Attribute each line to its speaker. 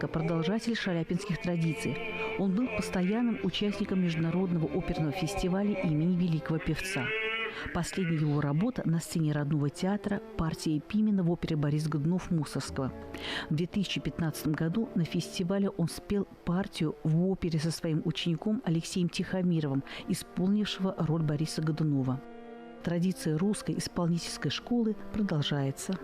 Speaker 1: Лисенко – продолжатель шаляпинских традиций. Он был постоянным участником Международного оперного фестиваля имени великого певца. Последняя его работа на сцене родного театра – партия Пимена в опере «Борис Годунов» В 2015 году на фестивале он спел партию в опере со своим учеником Алексеем Тихомировым, исполнившего роль Бориса Годунова. Традиция русской исполнительской школы продолжается.